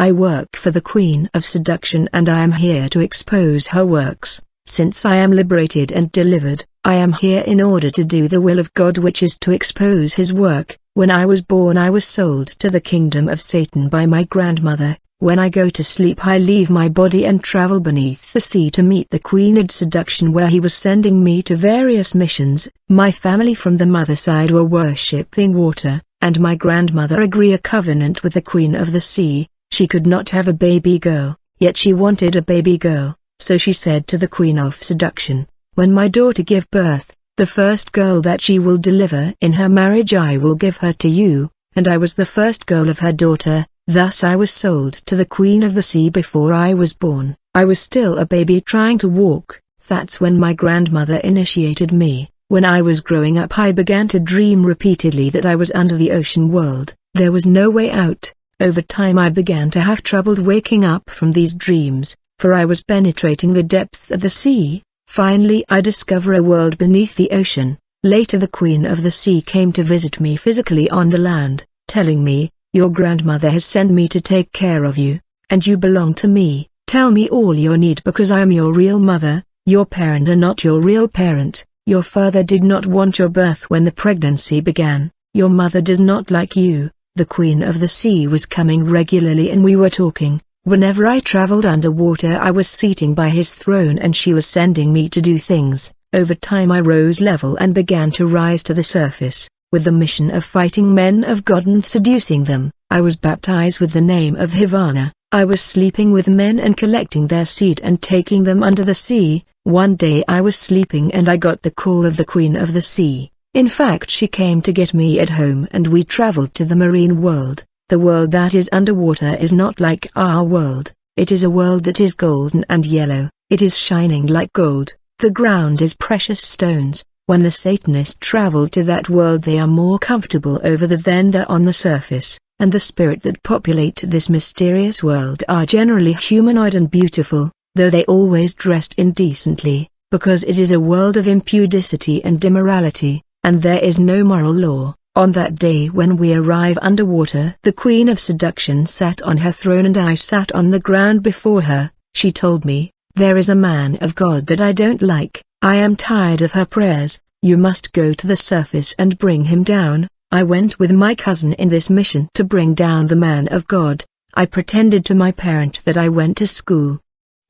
I work for the Queen of Seduction and I am here to expose her works. Since I am liberated and delivered, I am here in order to do the will of God, which is to expose his work. When I was born I was sold to the kingdom of Satan by my grandmother. When I go to sleep I leave my body and travel beneath the sea to meet the Queen of Seduction, where he was sending me to various missions. My family from the mother side were worshipping water, and my grandmother agreed a covenant with the Queen of the Sea. She could not have a baby girl, yet she wanted a baby girl. So she said to the Queen of Seduction, "When my daughter give birth, the first girl that she will deliver in her marriage I will give her to you," and I was the first girl of her daughter. Thus I was sold to the Queen of the Sea before I was born. I was still a baby trying to walk. That's when my grandmother initiated me. When I was growing up I began to dream repeatedly that I was under the ocean world. There was no way out. Over time I began to have trouble waking up from these dreams, for I was penetrating the depth of the sea. Finally I discover a world beneath the ocean. Later the Queen of the Sea came to visit me physically on the land, telling me, "Your grandmother has sent me to take care of you, and you belong to me. Tell me all your need because I am your real mother. Your parent are not your real parent. Your father did not want your birth when the pregnancy began. Your mother does not like you." The Queen of the Sea was coming regularly and we were talking. Whenever I traveled underwater I was sitting by his throne and she was sending me to do things. Over time I rose level and began to rise to the surface, with the mission of fighting men of God and seducing them. I was baptized with the name of Havana. I was sleeping with men and collecting their seed and taking them under the sea. One day I was sleeping and I got the call of the Queen of the Sea. In fact she came to get me at home and we traveled to the marine world. The world that is underwater is not like our world. It is a world that is golden and yellow. It is shining like gold. The ground is precious stones. When the Satanists travel to that world they are more comfortable over there than they're on the surface, and the spirit that populate this mysterious world are generally humanoid and beautiful, though they always dressed indecently, because it is a world of impudicity and immorality, and there is no moral law. On that day when we arrive underwater, the Queen of Seduction sat on her throne and I sat on the ground before her. She told me, "There is a man of God that I don't like. I am tired of her prayers. You must go to the surface and bring him down." I went with my cousin in this mission to bring down the man of God. I pretended to my parent that I went to school.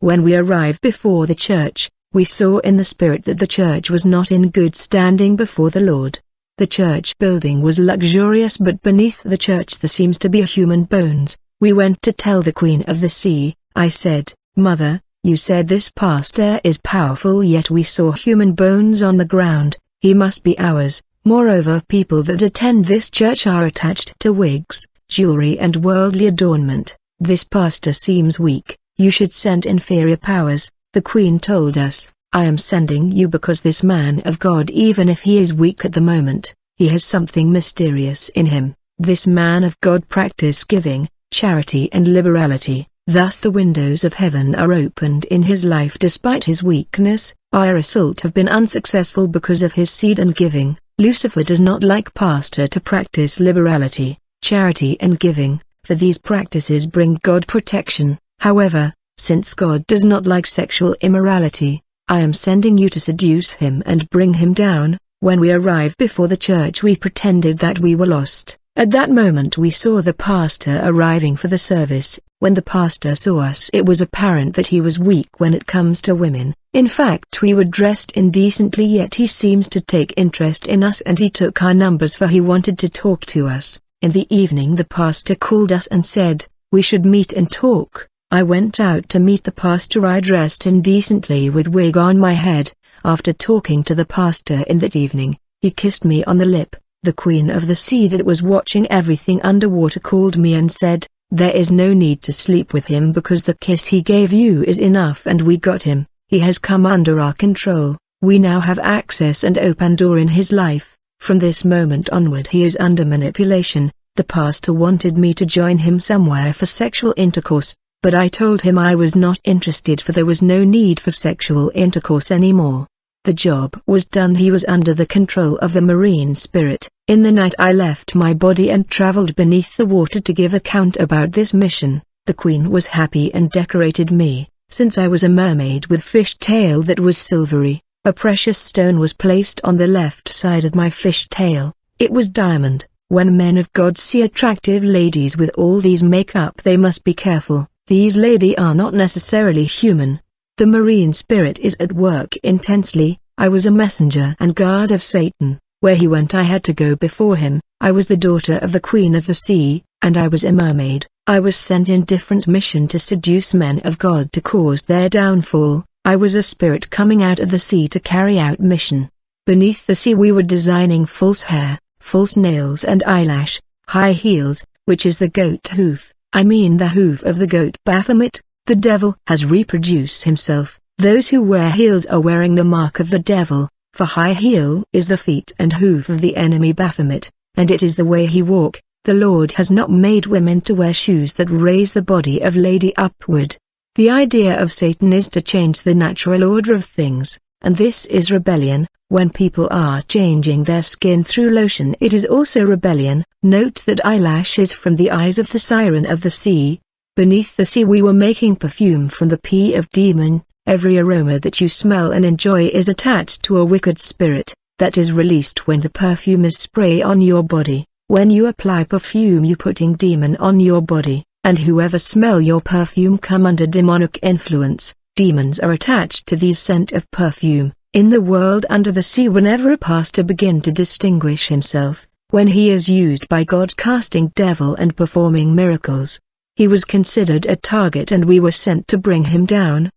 When we arrived before the church, we saw in the spirit that the church was not in good standing before the Lord. The church building was luxurious, but beneath the church there seems to be human bones. We went to tell the Queen of the Sea. I said, "Mother, you said this pastor is powerful, yet we saw human bones on the ground. He must be ours." Moreover, people that attend this church are attached to wigs, jewelry and worldly adornment. This pastor seems weak. You should send inferior powers. The Queen told us, "I am sending you because this man of God, even if he is weak at the moment, he has something mysterious in him. This man of God practice giving, charity and liberality. Thus the windows of heaven are opened in his life despite his weakness. Our assault have been unsuccessful because of his seed and giving. Lucifer does not like pastor to practice liberality, charity and giving, for these practices bring God protection. However, since God does not like sexual immorality, I am sending you to seduce him and bring him down." When we arrived before the church we pretended that we were lost. At that moment we saw the pastor arriving for the service. When the pastor saw us it was apparent that he was weak when it comes to women. In fact we were dressed indecently, yet he seems to take interest in us and he took our numbers, for he wanted to talk to us. In the evening the pastor called us and said, we should meet and talk. I went out to meet the pastor. I dressed indecently with wig on my head. After talking to the pastor in that evening, he kissed me on the lip. The Queen of the Sea that was watching everything underwater called me and said, "There is no need to sleep with him because the kiss he gave you is enough and we got him. He has come under our control. We now have access and open door in his life. From this moment onward he is under manipulation." The pastor wanted me to join him somewhere for sexual intercourse, but I told him I was not interested, for there was no need for sexual intercourse anymore. The job was done. He was under the control of the marine spirit. In the night I left my body and traveled beneath the water to give account about this mission. The queen was happy and decorated me. Since I was a mermaid with fish tail that was silvery, a precious stone was placed on the left side of my fish tail. It was diamond. When men of God see attractive ladies with all these makeup, they must be careful. These ladies are not necessarily human. The marine spirit is at work intensely. I was a messenger and guard of Satan. Where he went I had to go before him. I was the daughter of the Queen of the Sea, and I was a mermaid. I was sent in different mission to seduce men of God to cause their downfall. I was a spirit coming out of the sea to carry out mission. Beneath the sea we were designing false hair, false nails and eyelash, high heels, which is the goat hoof, I mean the hoof of the goat Baphomet. The devil has reproduced himself. Those who wear heels are wearing the mark of the devil, for high heel is the feet and hoof of the enemy Baphomet, and it is the way he walk. The Lord has not made women to wear shoes that raise the body of lady upward. The idea of Satan is to change the natural order of things, and this is rebellion. When people are changing their skin through lotion, it is also rebellion. Note that eyelash is from the eyes of the siren of the sea. Beneath the sea we were making perfume from the pea of demon. Every aroma that you smell and enjoy is attached to a wicked spirit, that is released when the perfume is sprayed on your body. When you apply perfume you putting demon on your body, and whoever smell your perfume come under demonic influence. Demons are attached to these scent of perfume. In the world under the sea, whenever a pastor begin to distinguish himself, when he is used by God casting devil and performing miracles, he was considered a target and we were sent to bring him down.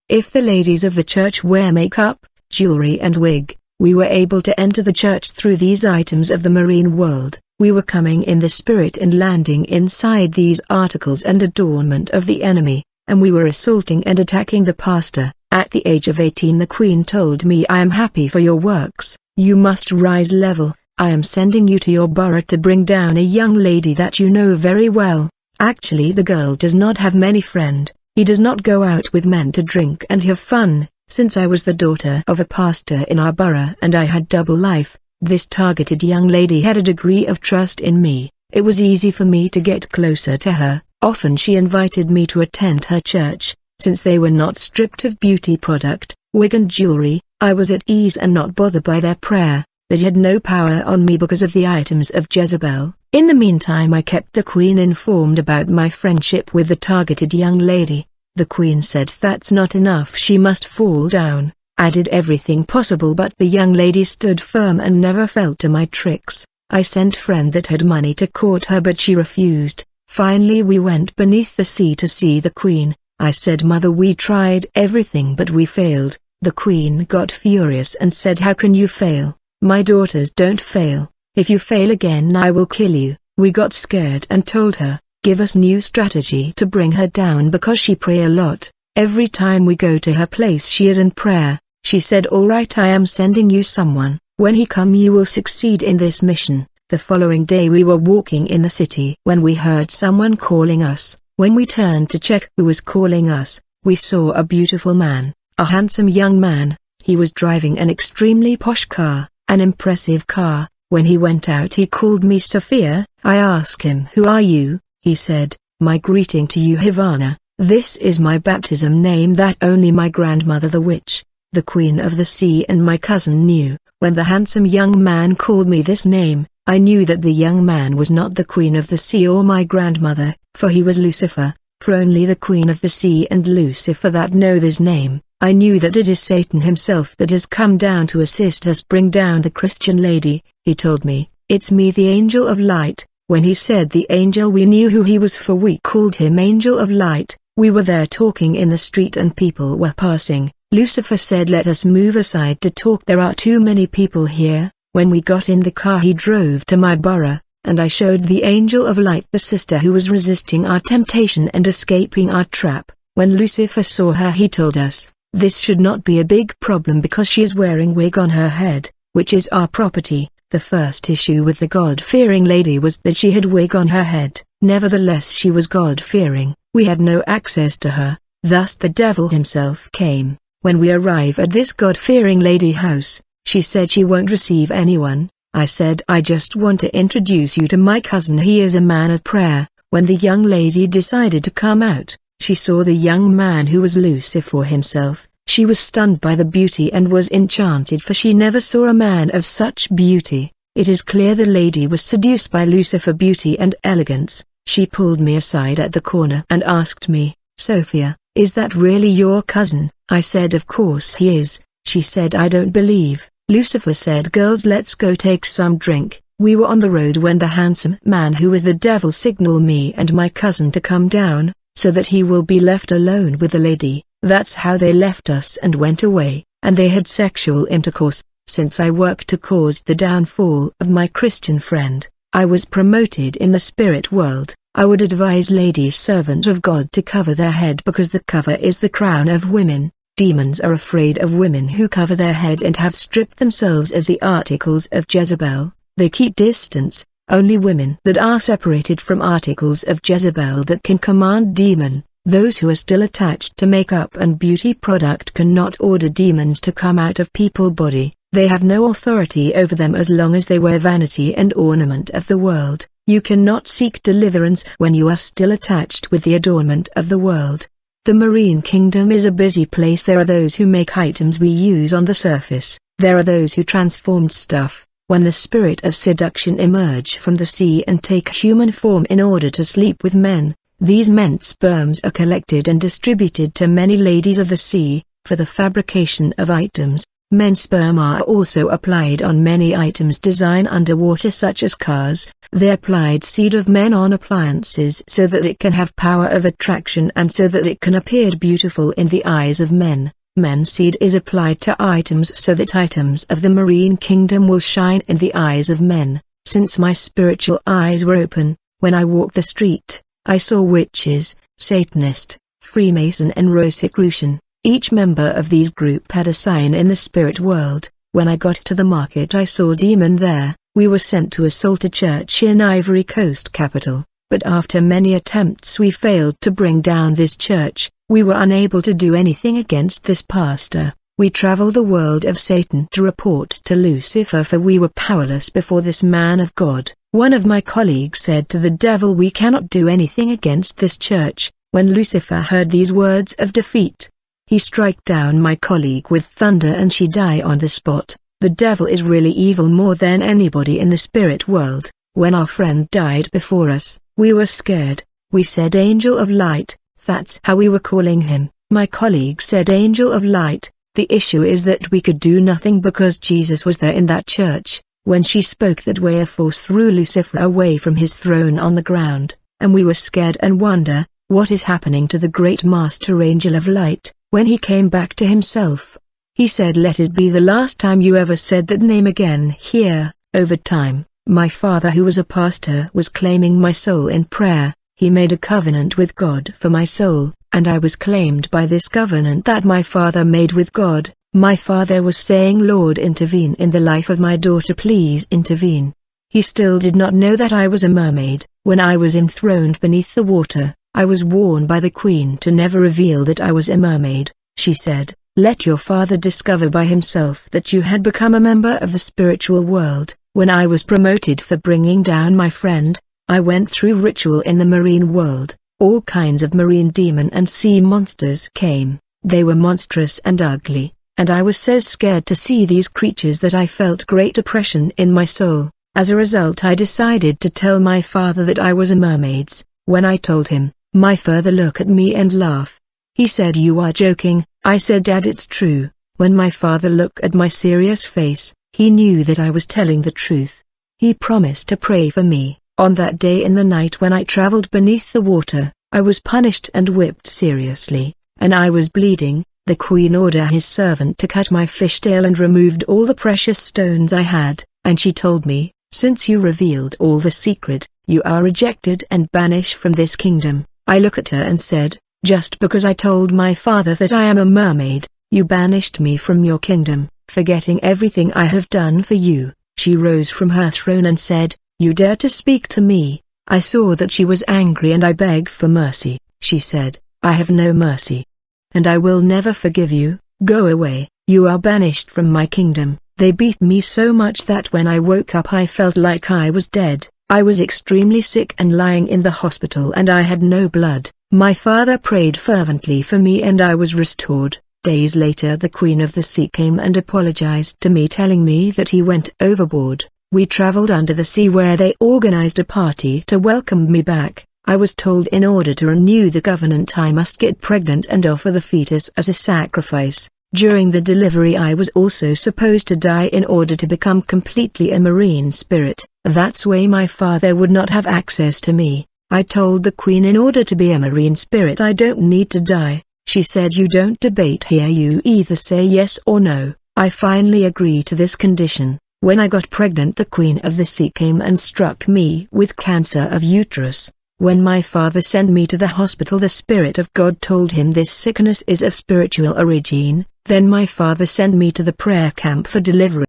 If the ladies of the church wear makeup, jewelry and wig, we were able to enter the church through these items of the marine world. We were coming in the spirit and landing inside these articles and adornment of the enemy, and we were assaulting and attacking the pastor. At the age of 18 the queen told me, I am happy for your works, you must rise level. I am sending you to your borough to bring down a young lady that you know very well. Actually the girl does not have many friends. He does not go out with men to drink and have fun. Since I was the daughter of a pastor in our borough and I had double life, this targeted young lady had a degree of trust in me. It was easy for me to get closer to her. Often she invited me to attend her church. Since they were not stripped of beauty product, wig and jewelry, I was at ease and not bothered by their prayer. They had no power on me because of the items of Jezebel. In the meantime I kept the queen informed about my friendship with the targeted young lady. The queen said that's not enough, she must fall down. I did everything possible but the young lady stood firm and never fell to my tricks. I sent friend that had money to court her but she refused. Finally we went beneath the sea to see the queen. I said, Mother, we tried everything but we failed. The queen got furious and said, how can you fail? My daughters don't fail. If you fail again I will kill you. We got scared and told her, give us new strategy to bring her down because she pray a lot. Every time we go to her place she is in prayer. She said, all right, I am sending you someone. When he come you will succeed in this mission. The following day we were walking in the city when we heard someone calling us. When we turned to check who was calling us, we saw a beautiful man, a handsome young man. He was driving an extremely posh car, an impressive car. When he went out he called me Sophia. I asked him, who are you? He said, my greeting to you, Havana. This is my baptism name that only my grandmother the witch, the Queen of the Sea, and my cousin knew. When the handsome young man called me this name, I knew that the young man was not the Queen of the Sea or my grandmother, for he was Lucifer, for only the Queen of the Sea and Lucifer that know this name. I knew that it is Satan himself that has come down to assist us bring down the Christian lady. He told me, it's me, the Angel of Light. When he said the angel we knew who he was, for we called him Angel of Light. We were there talking in the street and people were passing. Lucifer said, let us move aside to talk, there are too many people here. When we got in the car he drove to my borough, and I showed the Angel of Light the sister who was resisting our temptation and escaping our trap. When Lucifer saw her he told us, this should not be a big problem because she is wearing wig on her head, which is our property. The first issue with the God-fearing lady was that she had wig on her head. Nevertheless she was God-fearing. We had no access to her. Thus the devil himself came. When we arrive at this God-fearing lady house, she said she won't receive anyone. I said, I just want to introduce you to my cousin, he is a man of prayer. When the young lady decided to come out, she saw the young man who was Lucifer himself. She was stunned by the beauty and was enchanted, for she never saw a man of such beauty. It is clear the lady was seduced by Lucifer's beauty and elegance. She pulled me aside at the corner and asked me, "Sophia, is that really your cousin?" I said of course he is. She said, "I don't believe." Lucifer said, "Girls, let's go take some drink." We were on the road when the handsome man who was the devil signaled me and my cousin to come down, so that he will be left alone with the lady. That's how they left us and went away, and they had sexual intercourse. Since I worked to cause the downfall of my Christian friend, I was promoted in the spirit world. I would advise ladies servant of God to cover their head, because the cover is the crown of women. Demons are afraid of women who cover their head and have stripped themselves of the articles of Jezebel. They keep distance. Only women that are separated from articles of Jezebel that can command demon. Those who are still attached to makeup and beauty product cannot order demons to come out of people's body. They have no authority over them as long as they wear vanity and ornament of the world. You cannot seek deliverance when you are still attached with the adornment of the world. The marine kingdom is a busy place. There are those who make items we use on the surface. There are those who transformed stuff. When the spirit of seduction emerge from the sea and take human form in order to sleep with men, these men's sperms are collected and distributed to many ladies of the sea, for the fabrication of items. Men's sperm are also applied on many items designed underwater, such as cars. They applied seed of men on appliances so that it can have power of attraction and so that it can appear beautiful in the eyes of men. Men's seed is applied to items so that items of the marine kingdom will shine in the eyes of men. Since my spiritual eyes were open, when I walked the street, I saw witches, Satanist, Freemason and Rosicrucian. Each member of these group had a sign in the spirit world. When I got to the market I saw demon there. We were sent to assault a church in Ivory Coast capital, but after many attempts we failed to bring down this church. We were unable to do anything against this pastor. We traveled the world of Satan to report to Lucifer, for we were powerless before this man of God. One of my colleagues said to the devil, "We cannot do anything against this church." When Lucifer heard these words of defeat, he struck down my colleague with thunder and she died on the spot. The devil is really evil more than anybody in the spirit world. When our friend died before us, we were scared. We said, "Angel of light." That's how we were calling him. My colleague said, "Angel of light." The issue is that we could do nothing because Jesus was there in that church. When she spoke that way, a force threw Lucifer away from his throne on the ground, and we were scared and wonder, what is happening to the great master angel of light? When he came back to himself, he said, "Let it be the last time you ever said that name again here." Over time, my father, who was a pastor, was claiming my soul in prayer. He made a covenant with God for my soul, and I was claimed by this covenant that my father made with God. My father was saying, "Lord, intervene in the life of my daughter, please intervene." He still did not know that I was a mermaid. When I was enthroned beneath the water, I was warned by the queen to never reveal that I was a mermaid. She said, "Let your father discover by himself that you had become a member of the spiritual world." When I was promoted for bringing down my friend, I went through ritual in the marine world. All kinds of marine demon and sea monsters came. They were monstrous and ugly, and I was so scared to see these creatures that I felt great oppression in my soul. As a result, I decided to tell my father that I was a mermaid. When I told him, my father looked at me and laughed. He said, "You are joking." I said, "Dad, it's true." When my father looked at my serious face, he knew that I was telling the truth. He promised to pray for me. On that day, in the night when I traveled beneath the water, I was punished and whipped seriously, and I was bleeding. The queen ordered his servant to cut my fishtail and removed all the precious stones I had, and she told me, "Since you revealed all the secret, you are rejected and banished from this kingdom." I looked at her and said, "Just because I told my father that I am a mermaid, you banished me from your kingdom, forgetting everything I have done for you." She rose from her throne and said, "You dare to speak to me?" I saw that she was angry and I begged for mercy. She said, "I have no mercy. And I will never forgive you. Go away, you are banished from my kingdom." They beat me so much that when I woke up I felt like I was dead. I was extremely sick and lying in the hospital and I had no blood. My father prayed fervently for me and I was restored. Days later the Queen of the Sea came and apologized to me, telling me that he went overboard. We traveled under the sea where they organized a party to welcome me back. I was told in order to renew the covenant I must get pregnant and offer the fetus as a sacrifice. During the delivery I was also supposed to die in order to become completely a marine spirit. That's why my father would not have access to me. I told the Queen in order to be a marine spirit I don't need to die. She said, you don't debate here, you either say yes or no. I finally agreed to this condition. When I got pregnant the Queen of the Sea came and struck me with cancer of uterus. When my father sent me to the hospital the Spirit of God told him this sickness is of spiritual origin. Then my father sent me to the prayer camp for delivery.